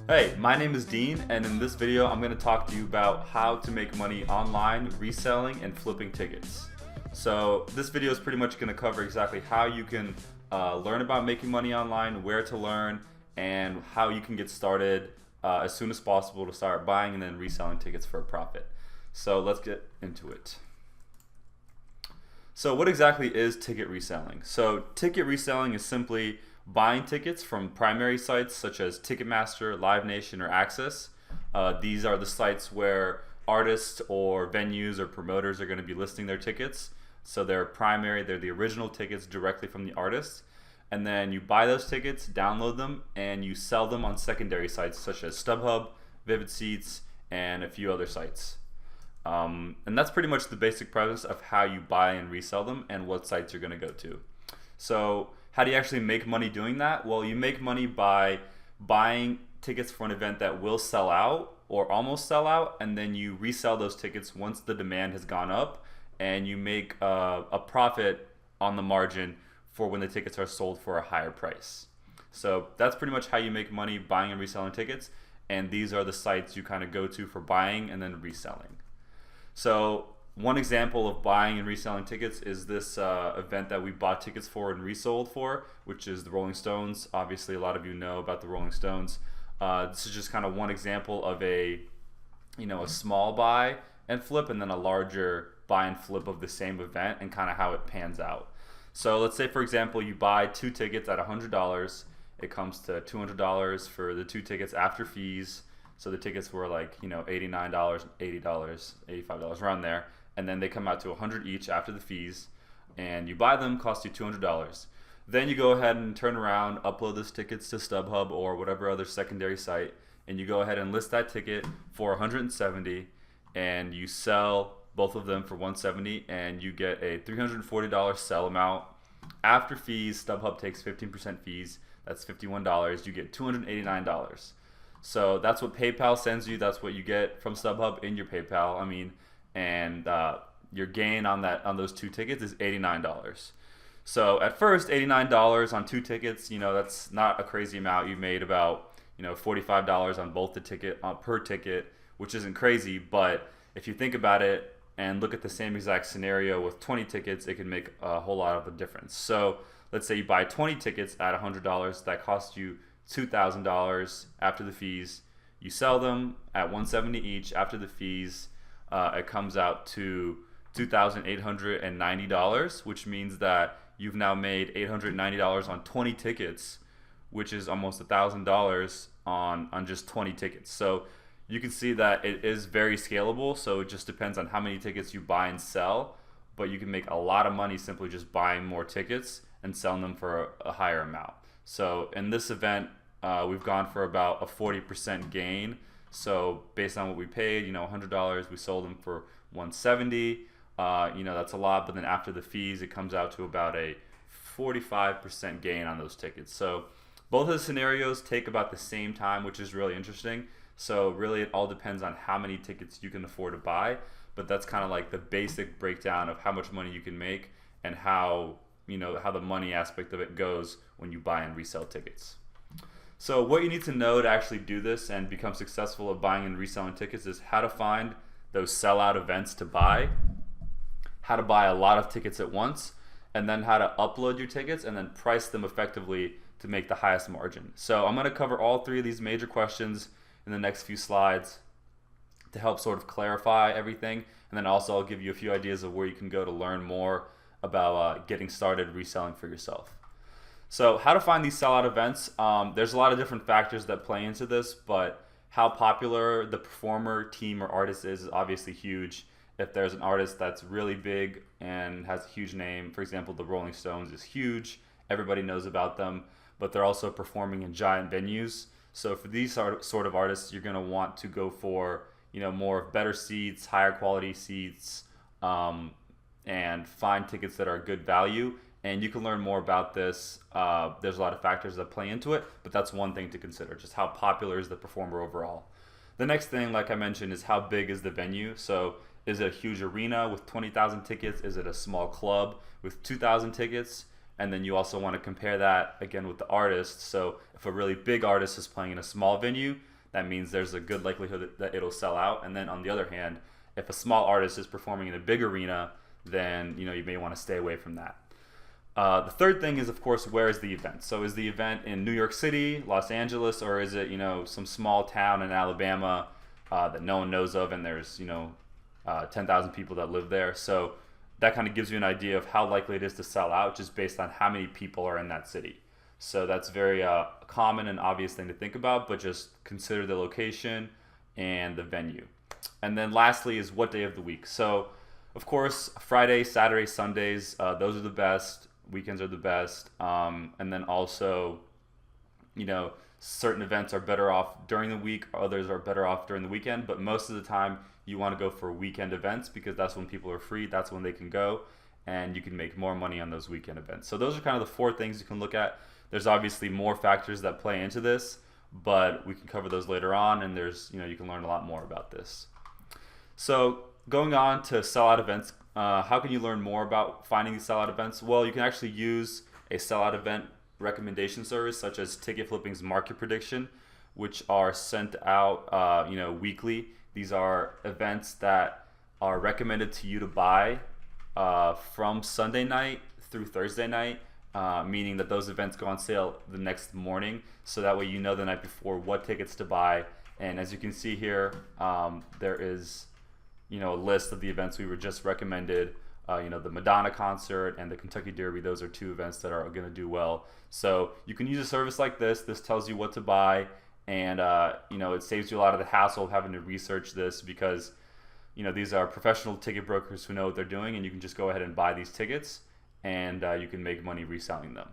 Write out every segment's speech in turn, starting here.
Hey, my name is Dean, and in this video I'm going to talk to you about how to make money online reselling and flipping tickets. So this video is pretty much going to cover exactly how you can learn about making money online, where to learn, and how you can get started as soon as possible to start buying and then reselling tickets for a profit. So let's get into it. So what exactly is ticket reselling? So ticket reselling is simply buying tickets from primary sites such as Ticketmaster, Live Nation, or Access. These are the sites where artists or venues or promoters are going to be listing their tickets. So they're primary, they're the original tickets directly from the artist. And then you buy those tickets, download them, and you sell them on secondary sites such as StubHub, Vivid Seats, and a few other sites. And that's pretty much the basic premise of how you buy and resell them and what sites you're going to go to. So how do you actually make money doing that? Well, you make money by buying tickets for an event that will sell out or almost sell out, and then you resell those tickets once the demand has gone up, and you make a profit on the margin for when the tickets are sold for a higher price. So that's pretty much how you make money buying and reselling tickets, and these are the sites you kind of go to for buying and then reselling. So one example of buying and reselling tickets is this event that we bought tickets for and resold for, which is the Rolling Stones. Obviously, a lot of you know about the Rolling Stones. This is just kind of one example of a small buy and flip, and then a larger buy and flip of the same event, and kind of how it pans out. So let's say, for example, you buy 2 tickets at $100. It comes to $200 for the 2 tickets after fees. So the tickets were like, $89, $80, $85, around there. And then they come out to $100 each after the fees. And you buy them, cost you $200. Then you go ahead and turn around, upload those tickets to StubHub or whatever other secondary site. And you go ahead and list that ticket for $170. And you sell both of them for $170. And you get a $340 sell amount. After fees, StubHub takes 15% fees. That's $51. You get $289. So that's what PayPal sends you. That's what you get from StubHub in your PayPal. And your gain on those 2 tickets is $89. So at first, $89 on 2 tickets, that's not a crazy amount. You made about $45 on both the ticket per ticket, which isn't crazy. But if you think about it and look at the same exact scenario with 20 tickets, it can make a whole lot of a difference. So let's say you buy 20 tickets at $100. That costs you $2,000 after the fees. You sell them at $170 each after the fees. It comes out to $2,890, which means that you've now made $890 on 20 tickets, which is almost $1,000 on just 20 tickets. So you can see that it is very scalable. So it just depends on how many tickets you buy and sell, but you can make a lot of money simply just buying more tickets and selling them for a higher amount. So in this event, we've gone for about a 40% gain. So based on what we paid, $100, we sold them for $170. That's a lot, but then after the fees, it comes out to about a 45% gain on those tickets. So both of the scenarios take about the same time, which is really interesting. So really, it all depends on how many tickets you can afford to buy. But that's kind of like the basic breakdown of how much money you can make and how the money aspect of it goes when you buy and resell tickets. So what you need to know to actually do this and become successful at buying and reselling tickets is how to find those sellout events to buy, how to buy a lot of tickets at once, and then how to upload your tickets and then price them effectively to make the highest margin. So I'm going to cover all 3 of these major questions in the next few slides to help sort of clarify everything. And then also I'll give you a few ideas of where you can go to learn more about getting started reselling for yourself. So how to find these sellout events, there's a lot of different factors that play into this, but how popular the performer, team, or artist is obviously huge. If there's an artist that's really big and has a huge name, for example, the Rolling Stones is huge, everybody knows about them, but they're also performing in giant venues. So for these sort of artists, you're going to want to go for more better seats, higher quality seats, and find tickets that are good value. And you can learn more about this. There's a lot of factors that play into it, but that's one thing to consider, just how popular is the performer overall. The next thing, like I mentioned, is how big is the venue. So is it a huge arena with 20,000 tickets? Is it a small club with 2,000 tickets? And then you also want to compare that again with the artist. So if a really big artist is playing in a small venue, that means there's a good likelihood that it'll sell out. And then on the other hand, if a small artist is performing in a big arena, then you may want to stay away from that. The third thing is, of course, where is the event? So is the event in New York City, Los Angeles, or is it some small town in Alabama that no one knows of, and there's 10,000 people that live there? So that kind of gives you an idea of how likely it is to sell out just based on how many people are in that city. So that's very common and obvious thing to think about, but just consider the location and the venue. And then lastly is what day of the week. So of course, Friday, Saturday, Sundays, those are the best. Weekends are the best. And then also, certain events are better off during the week, others are better off during the weekend, but most of the time you want to go for weekend events because that's when people are free, that's when they can go, and you can make more money on those weekend events. So those are kind of the 4 things you can look at. There's obviously more factors that play into this, but we can cover those later on, and there's you can learn a lot more about this. So going on to sellout events, how can you learn more about finding these sellout events? Well, you can actually use a sellout event recommendation service such as Ticket Flipping's Market Prediction, which are sent out weekly. These are events that are recommended to you to buy from Sunday night through Thursday night, meaning that those events go on sale the next morning, so that way the night before what tickets to buy. And as you can see here, there is a list of the events we were just recommended. The Madonna concert and the Kentucky Derby, those are 2 events that are going to do well. So you can use a service like this. This tells you what to buy, and it saves you a lot of the hassle of having to research this because these are professional ticket brokers who know what they're doing, and you can just go ahead and buy these tickets, and you can make money reselling them.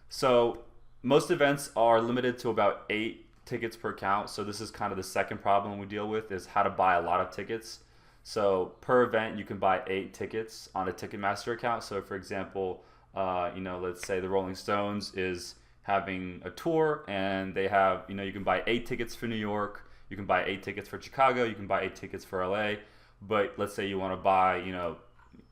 So most events are limited to about 8 tickets per account. So this is kind of the second problem we deal with, is how to buy a lot of tickets. So per event, you can buy 8 tickets on a Ticketmaster account. So for example, let's say the Rolling Stones is having a tour, and they have, you can buy 8 tickets for New York, you can buy 8 tickets for Chicago, you can buy 8 tickets for LA. But let's say you want to buy,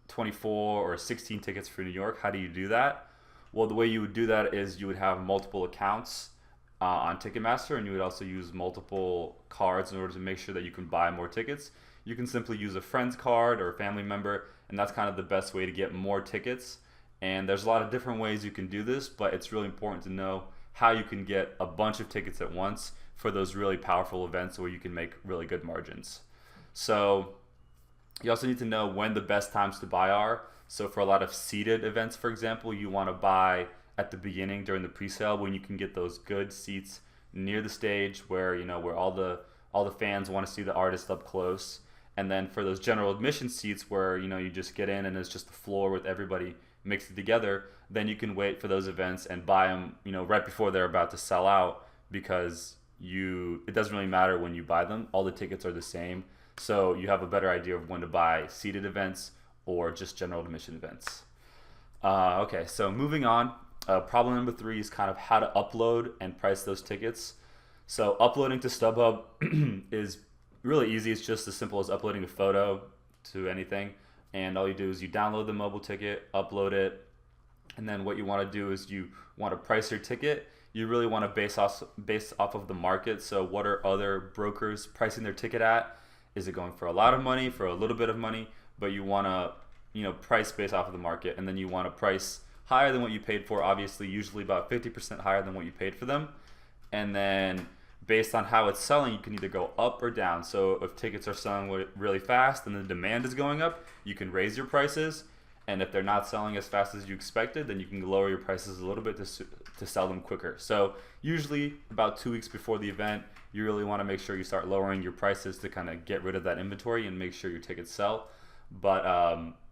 24 or 16 tickets for New York. How do you do that? Well, the way you would do that is you would have multiple accounts on Ticketmaster, and you would also use multiple cards in order to make sure that you can buy more tickets. You can simply use a friend's card or a family member, and that's kind of the best way to get more tickets. And there's a lot of different ways you can do this, but it's really important to know how you can get a bunch of tickets at once for those really powerful events where you can make really good margins. So you also need to know when the best times to buy are. So for a lot of seated events, for example, you want to buy at the beginning during the pre-sale when you can get those good seats near the stage where where all the fans want to see the artist up close. And then for those general admission seats where you just get in and it's just the floor with everybody mixed together, then you can wait for those events and buy them right before they're about to sell out, because it doesn't really matter when you buy them, all the tickets are the same. So you have a better idea of when to buy seated events or just general admission events. Okay, so moving on. Problem number 3 is kind of how to upload and price those tickets. So uploading to StubHub is really easy. It's just as simple as uploading a photo to anything, and all you do is you download the mobile ticket, upload it, and then what you want to do is you want to price your ticket. You really want to base off of the market. So what are other brokers pricing their ticket at? Is it going for a lot of money, for a little bit of money? But you want to price based off of the market, and then you want to price higher than what you paid for, obviously, usually about 50% higher than what you paid for them. And then based on how it's selling, you can either go up or down. So if tickets are selling really fast and the demand is going up, you can raise your prices. And if they're not selling as fast as you expected, then you can lower your prices a little bit to sell them quicker. So usually about 2 weeks before the event, you really want to make sure you start lowering your prices to kind of get rid of that inventory and make sure your tickets sell. But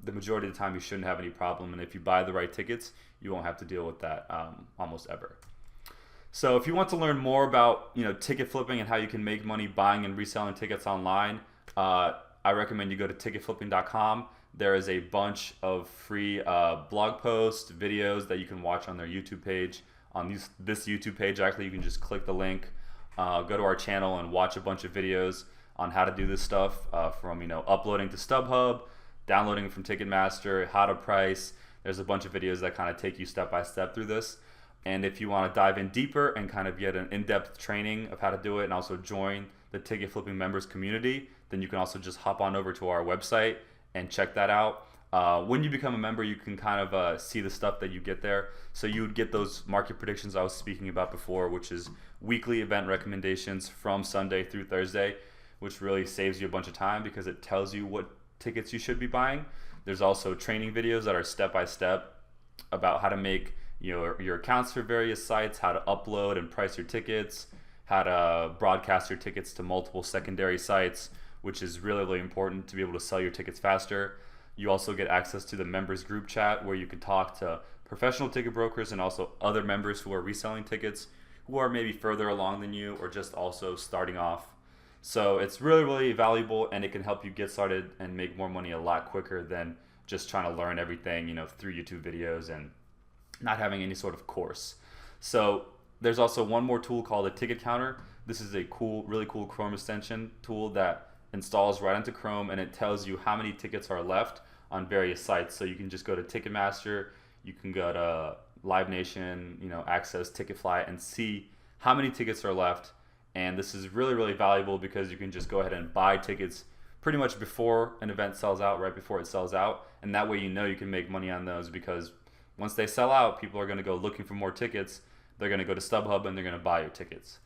the majority of the time you shouldn't have any problem, and if you buy the right tickets, you won't have to deal with that almost ever. So if you want to learn more about ticket flipping and how you can make money buying and reselling tickets online, I recommend you go to ticketflipping.com. There is a bunch of free blog posts, videos that you can watch on their YouTube page. On this YouTube page, actually, you can just click the link, go to our channel, and watch a bunch of videos on how to do this stuff, from uploading to StubHub, downloading from Ticketmaster, how to price. There's a bunch of videos that kind of take you step by step through this. And if you want to dive in deeper and kind of get an in-depth training of how to do it and also join the ticket flipping members community, then you can also just hop on over to our website and check that out. When you become a member, you can kind of see the stuff that you get there. So you would get those market predictions I was speaking about before, which is weekly event recommendations from Sunday through Thursday, which really saves you a bunch of time because it tells you what tickets you should be buying. There's also training videos that are step-by-step about how to make your accounts for various sites, how to upload and price your tickets, how to broadcast your tickets to multiple secondary sites, which is really, really important to be able to sell your tickets faster. You also get access to the members group chat where you can talk to professional ticket brokers and also other members who are reselling tickets who are maybe further along than you or just also starting off. So it's really, really valuable, and it can help you get started and make more money a lot quicker than just trying to learn everything, through YouTube videos and not having any sort of course. So there's also one more tool called a ticket counter. This is a really cool Chrome extension tool that installs right into Chrome, and it tells you how many tickets are left on various sites. So you can just go to Ticketmaster, you can go to Live Nation, Access, Ticketfly, and see how many tickets are left. And this is really, really valuable because you can just go ahead and buy tickets pretty much before an event sells out, right before it sells out. And that way you can make money on those, because once they sell out, people are going to go looking for more tickets. They're going to go to StubHub and they're going to buy your tickets.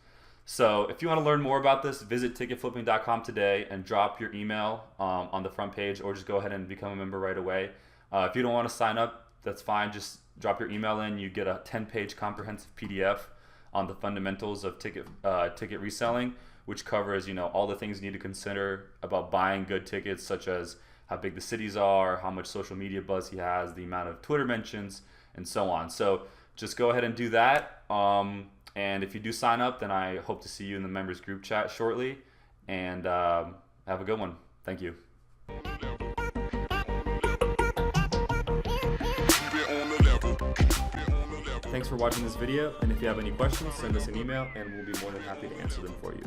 So if you want to learn more about this, visit ticketflipping.com today and drop your email on the front page, or just go ahead and become a member right away. If you don't want to sign up, that's fine. Just drop your email in. You get a 10-page comprehensive PDF on the fundamentals of ticket reselling, which covers all the things you need to consider about buying good tickets, such as how big the cities are, how much social media buzz he has, the amount of Twitter mentions, and so on. So just go ahead and do that. And if you do sign up, then I hope to see you in the members group chat shortly. And have a good one. Thank you. Thanks for watching this video, and if you have any questions, send us an email and we'll be more than happy to answer them for you.